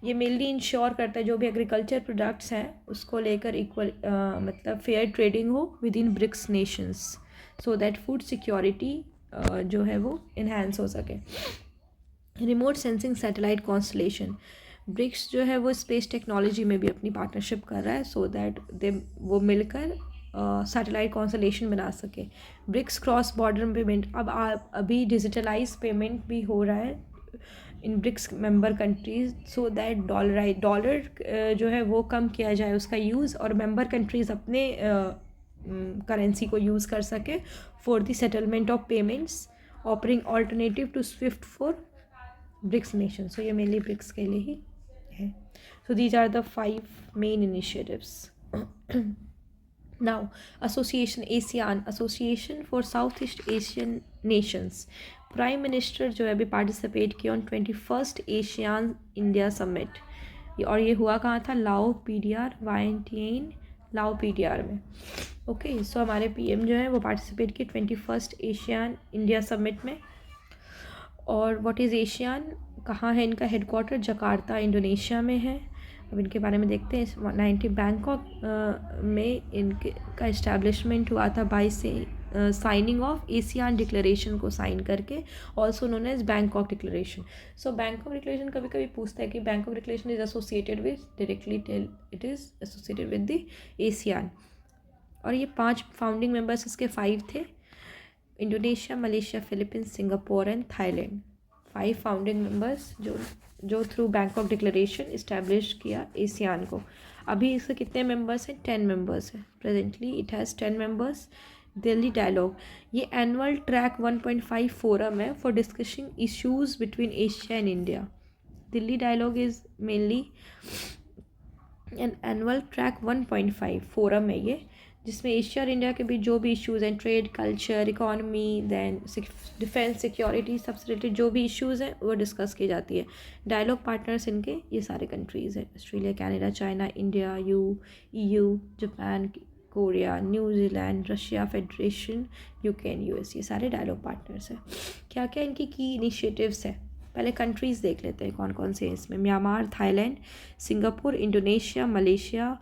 S1: ये मेनली इंश्योर करता है जो भी एग्रीकल्चर प्रोडक्ट्स हैं उसको लेकर इक्वल मतलब फेयर ट्रेडिंग हो within BRICS nations, so that food security जो है वो इन्हांस हो सके. Remote sensing satellite constellation, BRICS जो है वो स्पेस टेक्नोलॉजी में भी अपनी पार्टनरशिप कर रहा है सो दैट वो मिलकर सैटेलाइट कॉन्स्टलेशन बना सके. ब्रिक्स क्रॉस बॉर्डर पेमेंट, अब अभी डिजिटलाइज पेमेंट भी हो रहा है in BRICS member countries so that dollar जो है वो कम किया जाए उसका यूज़, और मेंबर कंट्रीज़ अपने करेंसी को यूज़ कर सके for the settlement of payments, offering alternative to SWIFT for BRICS nation. So ये मेनली ब्रिक्स के लिए ही है. So these are the 5 main initiatives. Now, association ASEAN, Association for Southeast Asian Nations. Prime minister जो है अभी participate किया on 21st ASEAN India summit. और ये हुआ कहाँ था? लाओ PDR, वायंटियन लाओ PDR में. ओके, सो हमारे PM जो है वो पार्टिसिपेट किए 21st एशियान इंडिया समिट में. और व्हाट इज़ एशियान, कहाँ है इनका हेडक्वार्टर? जकार्ता, इंडोनेशिया में है. अब इनके बारे में देखते हैं. 90 बैंकॉक में इनके का इस्टेब्लिशमेंट हुआ था बाई से साइनिंग ऑफ एशियान डिक्लेरेशन को साइन करके, also known as Bangkok declaration. So Bangkok declaration कभी कभी पूछता है कि Bangkok declaration is associated with, directly tell it is associated with the ASEAN. और ये 5 फाउंडिंग मेंबर्स इसके 5 थे: Indonesia, Malaysia, Philippines, Singapore and Thailand. 5 founding members जो थ्रू बैंकॉक डिक्लेरेशन इस्टेब्लिश किया एशियान को. अभी इसके कितने मेंबर्स हैं? 10 मेंबर्स हैं. Presently it has 10 members. Delhi dialogue, ये एनुअल ट्रैक 1.5 फोरम है for discussing issues between Asia and India. Delhi dialogue is mainly an annual track 1.5 forum है ये, जिसमें एशिया और इंडिया के बीच जो भी इश्यूज़ हैं, trade, culture, economy, then defence, security, सबसे रिलेटेड जो भी इश्यूज़ हैं वो डिस्कस की जाती है। डायलॉग पार्टनर्स इनके ये सारे कंट्रीज़ हैं, Australia, Canada, China, India, EU, Japan, Korea, New Zealand, Russia federation, UK and US, ये सारे डायलॉग पार्टनर्स हैं। क्या क्या इनकी की इनिशिएटिव्स हैं, पहले कंट्रीज़ देख लेते हैं कौन कौन से हैं इसमें। Myanmar, Thailand, Singapore, Indonesia, Malaysia,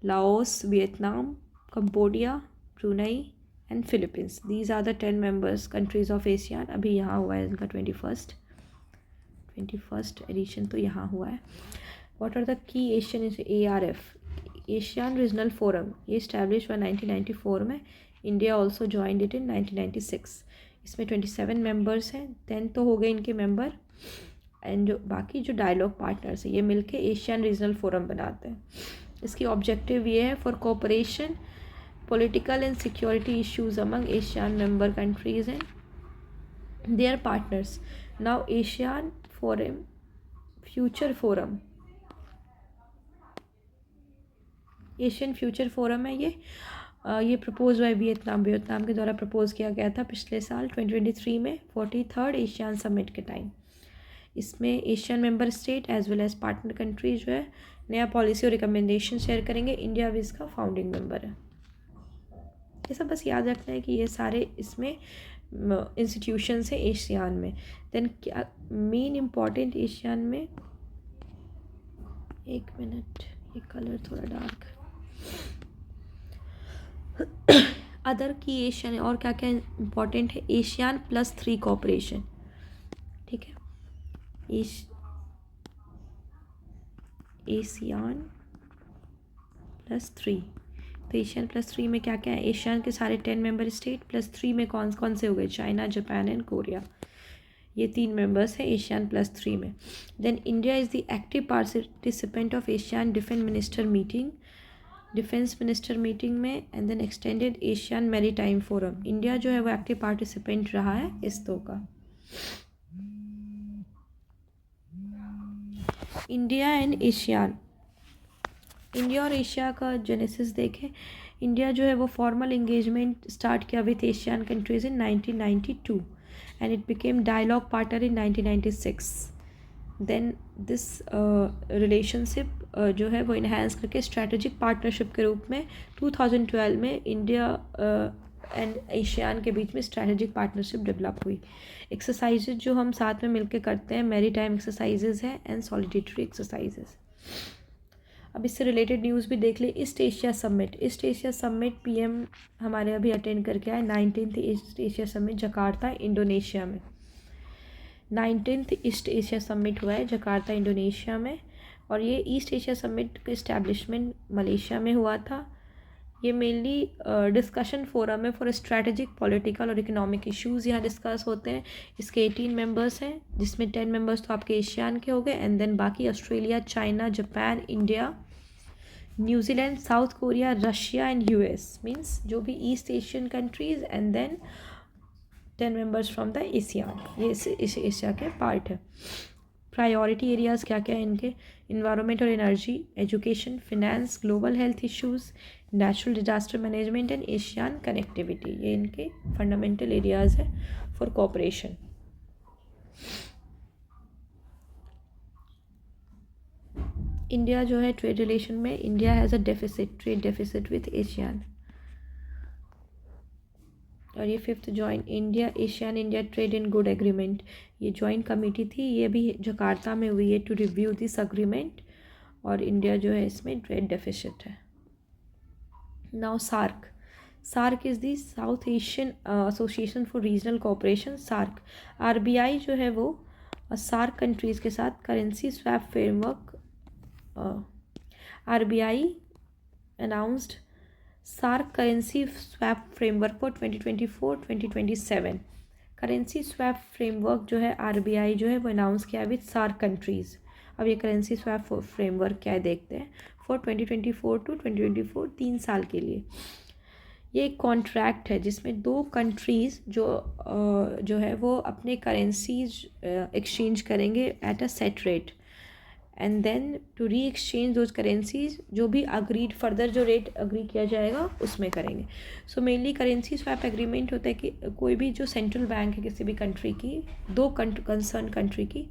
S1: Laos, Vietnam, Cambodia, Brunei and Philippines. These are the 10 members countries of ASEAN. अभी यहाँ हुआ है इनका 21st एडिशन, तो यहाँ हुआ है। What are the key ASEAN ARF, ASEAN regional forum, ये इस्टेब्लिश हुआ 1994 में। India also joined it in 1996। इसमें 27 मेंबर्स हैं। 10 तो हो गए इनके मेंबर, एंड जो बाकी जो डायलॉग पार्टनर्स हैं ये मिलके एशियन रीजनल फोरम बनाते हैं। इसकी ऑब्जेक्टिव ये है for cooperation, political and security issues among ASEAN member countries and their partners. Now ASEAN Forum, Future Forum, Asian future forum है ये प्रपोज हुआ है वियतनाम के द्वारा प्रपोज किया गया था पिछले साल 2023 में 43rd एशियन समिट के टाइम। इसमें ASEAN member state as well as partner country जो है नया पॉलिसी और रिकमेंडेशन शेयर करेंगे। इंडिया भी इसका फाउंडिंग मेंबर है। ये सब बस याद रखना है कि ये सारे इसमें इंस्टीट्यूशंस हैं एशियान में। देन क्या मेन इम्पॉर्टेंट एशियान में, एक मिनट, ये कलर थोड़ा डार्क, अदर की एशियन और क्या क्या इम्पॉर्टेंट है, एशियान +3 कोऑपरेशन, ठीक है, एशियान +3। तो एशियन +3 में क्या क्या है, एशियन के सारे 10 मेंबर स्टेट +3 में कौन कौन से हो गए, चाइना, जापान एंड कोरिया, ये 3 मेंबर्स हैं एशियन +3 में। Then India is the active participant of ASEAN defence minister meeting में, and then extended ASEAN maritime forum. India जो है वो एक्टिव पार्टिसिपेंट रहा है इस दो का। इंडिया एंड एशियान, इंडिया और एशिया का जेनेसिस देखें। इंडिया जो है वो फॉर्मल एंगेजमेंट स्टार्ट किया with ASEAN countries in 1992 and it became dialogue partner in 1996। Then this relationship जो है वो इन्हांस करके स्ट्रैटेजिक पार्टनरशिप के रूप में 2012 में इंडिया एंड एशियान के बीच में स्ट्रैटेजिक पार्टनरशिप डेवलप हुई। एक्सरसाइजेज जो हम साथ में मिलकर करते हैं मैरी टाइम एक्सरसाइजेज हैं एंड सॉलिडेटरी एक्सरसाइजेज। अब इससे रिलेटेड न्यूज़ भी देख ले। ईस्ट एशिया समिट PM हमारे अभी अटेंड करके आए। 19th east Asia summit Jakarta Indonesia में। 19th ईस्ट एशिया समिट हुआ है जकार्ता इंडोनेशिया में, और ये ईस्ट एशिया समिट का इस्टेब्लिशमेंट मलेशिया में हुआ था। ये मेनली डिस्कशन फोरम है फॉर स्ट्रैटेजिक, पॉलिटिकल और इकोनॉमिक इश्यूज़ यहाँ डिस्कस होते हैं। इसके 18 मेंबर्स हैं, जिसमें 10 मेंबर्स तो आपके एशियान के हो गए, एंड देन बाकी Australia, China, Japan, India, New Zealand, south Korea, Russia and US, means जो भी east Asian countries, and then 10 members from the ASEAN, ये इस एशिया के पार्ट है। प्रायोरिटी एरियाज़ क्या क्या है इनके, इन्वायरमेंट और energy, education, finance, global health issues, natural disaster management and ASEAN connectivity, ये इनके फंडामेंटल एरियाज़ है फॉर कोऑपरेशन। इंडिया जो है ट्रेड रिलेशन में, India has a trade deficit with ASEAN, और ये 5th joint ASEAN India trade and good agreement, ये joint committee थी, ये भी जकार्ता में हुई है टू रिव्यू दिस अग्रीमेंट, और इंडिया जो है इसमें ट्रेड डेफिसिट है। Now SAARC is the South Asian association for regional cooperation. SAARC RBI जो है वो सार्क कंट्रीज़ के साथ currency swap framework, RBI announced SAARC currency swap framework for 2024-2027। Currency swap framework जो है RBI जो है वो अनाउंस किया विथ सार्क कंट्रीज़। अब ये करेंसी स्वैप फ्रेमवर्क क्या है देखते हैं। फॉर 2024 to 2024, 3 साल के लिए ये एक कॉन्ट्रैक्ट है जिसमें 2 कंट्रीज़ जो है वो अपने करेंसीज एक्सचेंज करेंगे at a set rate, and then to re exchange those currencies, जो भी अग्रीड फर्दर जो रेट अग्री किया जाएगा उसमें करेंगे. So mainly currency swap agreement होता है कि कोई भी जो सेंट्रल बैंक है किसी भी कंट्री की, दो कंसर्न कंट्री की,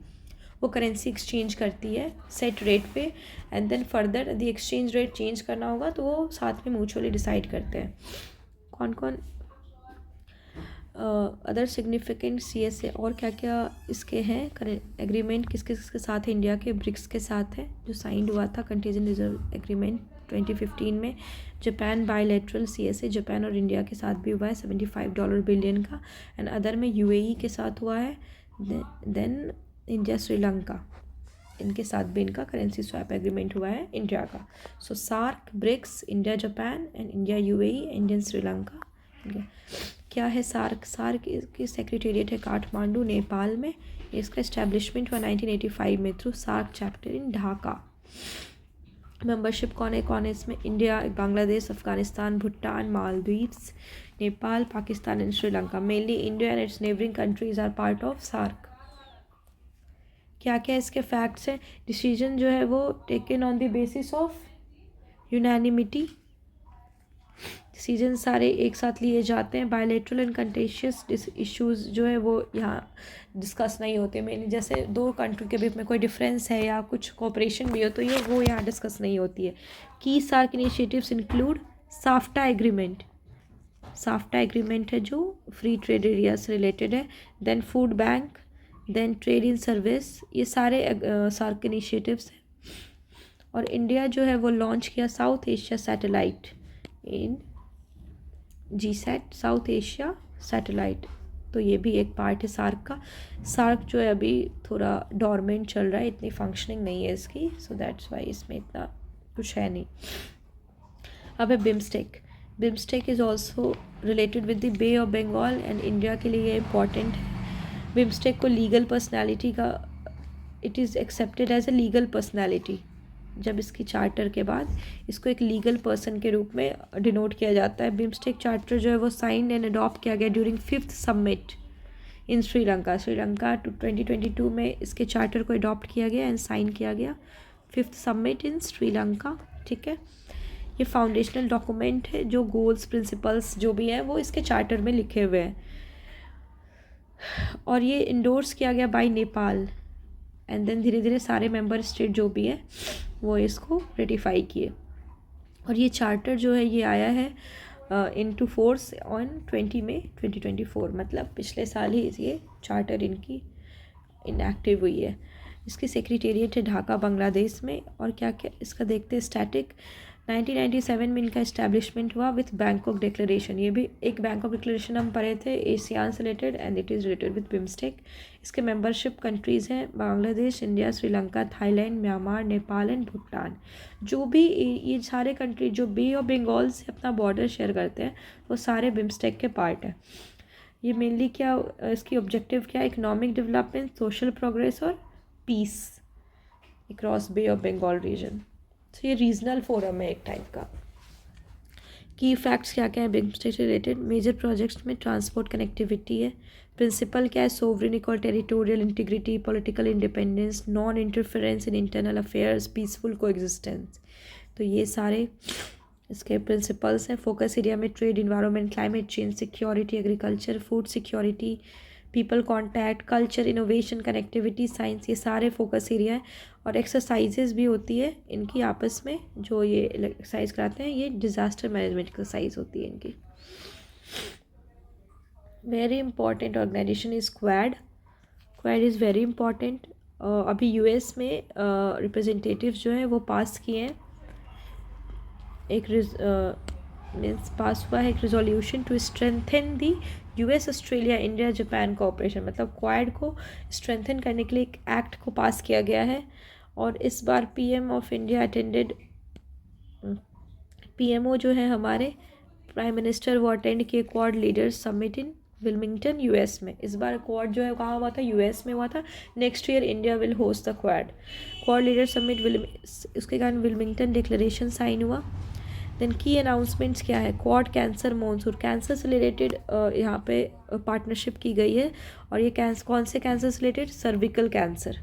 S1: वो करेंसी एक्सचेंज करती है सेट रेट पे, and then further the exchange rate change करना होगा तो वो साथ में म्यूचुअली डिसाइड करते हैं. कौन कौन अदर सिग्निफिकेंट CSA और क्या क्या इसके हैं करेंट एग्रीमेंट किसके किसके साथ है? इंडिया के ब्रिक्स के साथ है जो साइंड हुआ था कंटीजेंट रिजर्व एग्रीमेंट 2015 में. जापान बायलैटरल CSA जापान और इंडिया के साथ भी हुआ है $75 बिलियन का. एंड अदर में UAE के साथ हुआ है. देन इंडिया श्रीलंका, इनके साथ भी इनका करेंसी स्वैप एग्रीमेंट हुआ है इंडिया का. So SAARC, BRICS, India Japan and India UAE, Indian Sri Lanka. क्या है सार्क? सार्क की सेक्रेटेरिएट है काठमांडू नेपाल में. इसका इस्टेब्लिशमेंट हुआ 1985 में through SAARC chapter in Dhaka. Membership कौन है इसमें? India, Bangladesh, Afghanistan, Bhutan, Maldives, Nepal, Pakistan and Sri Lanka. Mainly India and its neighbouring countries are part of SAARC. क्या क्या इसके फैक्ट्स हैं? डिसीजन जो है वो taken on the basis of unanimity. Decision सारे एक साथ लिए जाते हैं. बायलैटरल एंड कंटेशियस इश्यूज जो है वो यहाँ डिस्कस नहीं होते. मेनली जैसे दो कंट्री के बीच में कोई डिफरेंस है या कुछ कोऑपरेशन भी हो तो ये वो यहाँ डिस्कस नहीं होती है. Key SAARC initiatives include SAFTA agreement. SAFTA agreement है जो फ्री ट्रेड एरिया से रिलेटेड है. Then food bank, then trade in service, ये सारे सार्क इनिशिएटिव्स हैं. और इंडिया जो है वो लॉन्च किया साउथ एशिया सैटेलाइट इन GSAT, साउथ एशिया सैटेलाइट. तो ये भी एक पार्ट है सार्क का. सार्क जो है अभी थोड़ा डॉर्मेंट चल रहा है, इतनी फंक्शनिंग नहीं है इसकी, सो दैट्स वाई इसमें इतना कुछ है नहीं. अब है BIMSTEC. BIMSTEC is also related with the Bay of Bengal and India के लिए ये इम्पॉर्टेंट है. बिम्स्टेक को लीगल पर्सनैलिटी का, it is accepted as a legal personality. जब इसकी चार्टर के बाद इसको एक लीगल पर्सन के रूप में डिनोट किया जाता है. बिम्स्टेक चार्टर जो है वो साइंड एंड अडॉप्ट किया गया during 5th summit in Sri Lanka. Sri Lanka 2022 में इसके चार्टर को अडॉप्ट किया गया एंड साइन किया गया 5th समिट इन श्रीलंका. ठीक है, ये फाउंडेशनल डॉक्यूमेंट है जो गोल्स प्रिंसिपल्स जो भी हैं वो इसके चार्टर में लिखे हुए हैं. और ये इंडोर्स किया गया बाय नेपाल एंड देन धीरे धीरे सारे मेंबर स्टेट जो भी है वो इसको रेटिफाई किए. और ये चार्टर जो है ये आया है इनटू फोर्स ऑन 20 मई 2024, मतलब पिछले साल ही ये चार्टर इनकी इनएक्टिव हुई है. इसकी सेक्रेटेरिएट है ढाका बांग्लादेश में. और क्या क्या इसका देखते हैं स्टैटिक. 1997 में इनका इस्टेब्लिशमेंट हुआ विथ बैंकॉक डिक्लेरेशन. ये भी एक बैंकॉक डिक्लेरेशन हम पढ़े थे एशियान से related and it is related with BIMSTEC. इसके मेंबरशिप कंट्रीज़ हैं Bangladesh, India, Sri Lanka, Thailand, Myanmar, Nepal and Bhutan. जो भी ये सारे कंट्री जो बे ऑफ बंगाल से अपना बॉर्डर शेयर करते हैं वो सारे बिम्स्टेक के पार्ट हैं. ये मेनली क्या इसकी ऑब्जेक्टिव क्या है? इकोनॉमिक डेवलपमेंट, सोशल प्रोग्रेस और peace across Bay of Bengal region. तो ये रीजनल फोरम है एक टाइप का. की फैक्ट्स क्या क्या है बिम्स्टेक से रिलेटेड? मेजर प्रोजेक्ट्स में ट्रांसपोर्ट कनेक्टिविटी है. प्रिंसिपल क्या है? Sovereign equal territorial integrity, political independence, non interference in internal affairs, peaceful coexistence. तो ये सारे इसके प्रिंसिपल्स हैं. फोकस एरिया में trade, environment, climate change, security, agriculture, food security, people contact, culture, innovation, connectivity, science, ये सारे फोकस एरिया हैं. और एक्सरसाइजेज भी होती है इनकी आपस में, जो ये एक्सरसाइज कराते हैं ये डिज़ास्टर मैनेजमेंट एक्सरसाइज होती है इनकी. Very important organisation is Quad. Quad is very important. अभी US में रिप्रेजेंटेटिव्स जो हैं वो पास किए हैं एक मीन्स पास हुआ है एक resolution to strengthen the US, Australia, India, Japan cooperation. मतलब क्वाड को स्ट्रेंथन करने के लिए एक एक्ट को पास किया गया है. और इस बार PM of India attended. PMO जो है हमारे प्राइम मिनिस्टर वो अटेंड किए quad leaders summit in Wilmington US में. इस बार क्वाड जो है कहाँ हुआ था? US में हुआ था. Next year India will host the quad leader summit. उसके कारण विल्मिंगटन डिक्लेरेशन साइन हुआ. देन की अनाउंसमेंट्स क्या है? क्वाड कैंसर मॉनसून, कैंसर से रिलेटेड यहाँ पे पार्टनरशिप की गई है. और ये कौन से कैंसर से रिलेटेड? Cervical cancer.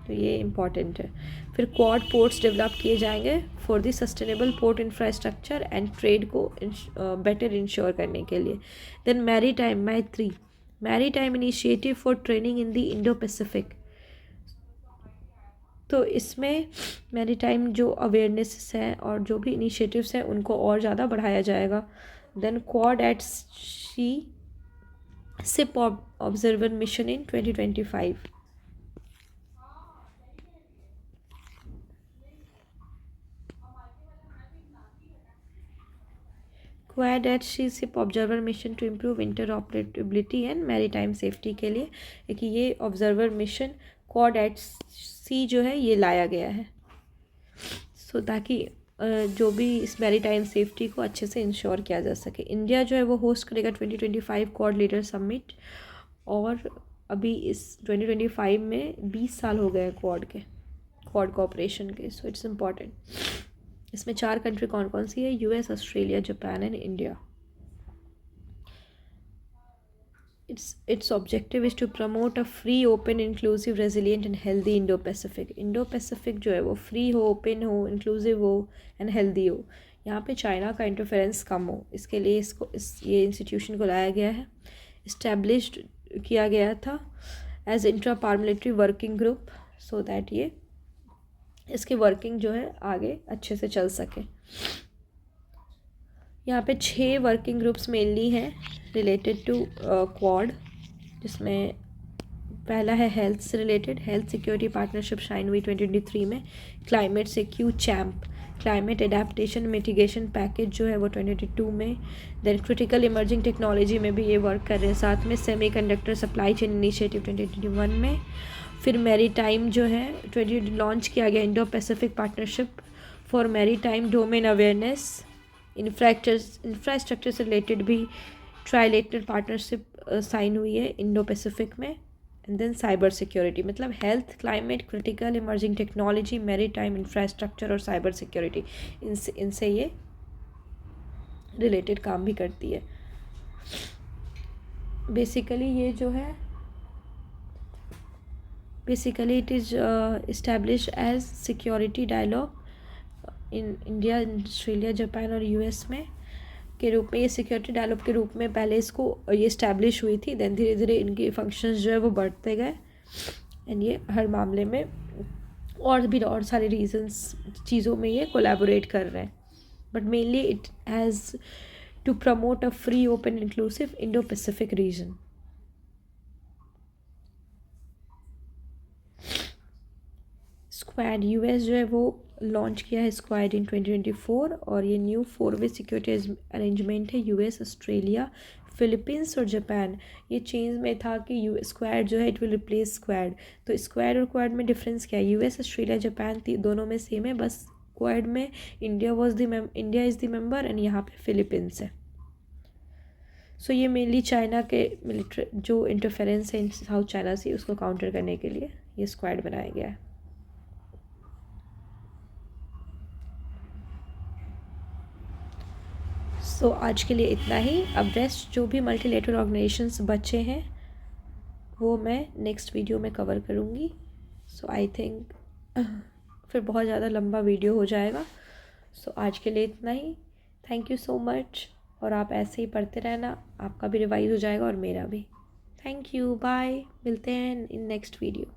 S1: तो ये इम्पॉर्टेंट है। फिर क्वाड पोर्ट्स डेवलप किए जाएंगे for the sustainable port infrastructure and trade को बेटर इंश्योर करने के लिए। Then maritime initiative for training in the Indo Pacific. तो इसमें मैरी टाइम जो अवेयरनेस है और जो भी इनिशिएटिव्स हैं उनको और ज़्यादा बढ़ाया जाएगा। Then Quad at sea ship observer mission in 2025। Quad at sea ship observer mission to improve interoperability and maritime safety के लिए एक ये observer mission Quad at sea जो है ये लाया गया है। सो ताकि जो भी इस मैरीटाइम सेफ्टी को अच्छे से इंश्योर किया जा सके। इंडिया जो है वो होस्ट करेगा 2025 क्वाड लीडर समिट, और अभी इस 2025 में 20 साल हो गए क्वाड कोऑपरेशन के। So it's important. इसमें 4 कंट्री कौन कौन सी है? US, Australia, Japan and India. Its objective is to promote a free, open, inclusive, resilient and healthy Indo-Pacific। Indo-Pacific जो है वो फ्री हो, ओपन हो, इंक्लूसिव हो एंड हेल्दी हो। यहाँ पे चाइना का इंटरफेरेंस कम हो, इसके लिए ये इंस्टीट्यूशन को लाया गया है। इस्टेब्लिश्ड किया गया था as intra parliamentary working group, so that ये इसकी वर्किंग जो है आगे अच्छे से चल सके। यहाँ पे 6 वर्किंग ग्रुप्स मेनली हैं रिलेटेड टू क्वाड, जिसमें पहला है हेल्थ से related. Health security partnership sign हुई 2023 में। Climate CQ CHAMP, climate adaptation mitigation package जो है वो 2022 में। देन क्रिटिकल इमर्जिंग टेक्नोलॉजी में भी ये वर्क कर रहे हैं साथ में। सेमीकंडक्टर सप्लाई चेन इनिशिएटिव 2021 में। फिर मैरीटाइम जो है 2020 लॉन्च किया गया Indo Pacific partnership for maritime domain awareness. Infrastructure से रिलेटेड भी ट्राइलेटरल पार्टनरशिप साइन हुई है इंडो पैसिफिक में। एंड देन साइबर सिक्योरिटी, मतलब health, climate, critical emerging technology, maritime, infrastructure और साइबर सिक्योरिटी, इनसे ये रिलेटेड काम भी करती है। बेसिकली ये जो है basically it is establish as security dialogue in India, Australia, Japan और यूएस में के रूप में। ये सिक्योरिटी डायलॉग के रूप में पहले इसको ये इस्टेब्लिश हुई थी। देन धीरे धीरे इनके फंक्शंस जो है वो बढ़ते गए एंड ये हर मामले में और सारे रीजंस चीज़ों में ये कोलैबोरेट कर रहे हैं। But mainly it has to promote a free, open, inclusive Indo Pacific region. Squad US जो है वो लॉन्च किया है स्क्वाड इन 2024, और ये न्यू 4-वे सिक्योरिटी अरेंजमेंट है यूएस, ऑस्ट्रेलिया, फिलीपींस और जापान। ये चेंज में था कि स्क्वाड जो है इट विल रिप्लेस स्क्वाड। तो स्क्वाड और क्वाड में डिफरेंस क्या है? यूएस, ऑस्ट्रेलिया, जापान दोनों में सेम है, बस क्वाड में India is the member and यहाँ पे फिलीपींस है। सो ये मेनली चाइना के मिलिट्री जो इंटरफेरेंस है इन साउथ चाइना से, उसको काउंटर करने के लिए ये स्क्वाड बनाया गया है। सो आज के लिए इतना ही। अब रेस्ट जो भी मल्टीलेटरल ऑर्गेनाइजेशंस बचे हैं वो मैं नेक्स्ट वीडियो में कवर करूँगी। सो आई थिंक फिर बहुत ज़्यादा लंबा वीडियो हो जाएगा। सो आज के लिए इतना ही। थैंक यू सो मच, और आप ऐसे ही पढ़ते रहना, आपका भी रिवाइज हो जाएगा और मेरा भी। थैंक यू, बाय, मिलते हैं इन नेक्स्ट वीडियो।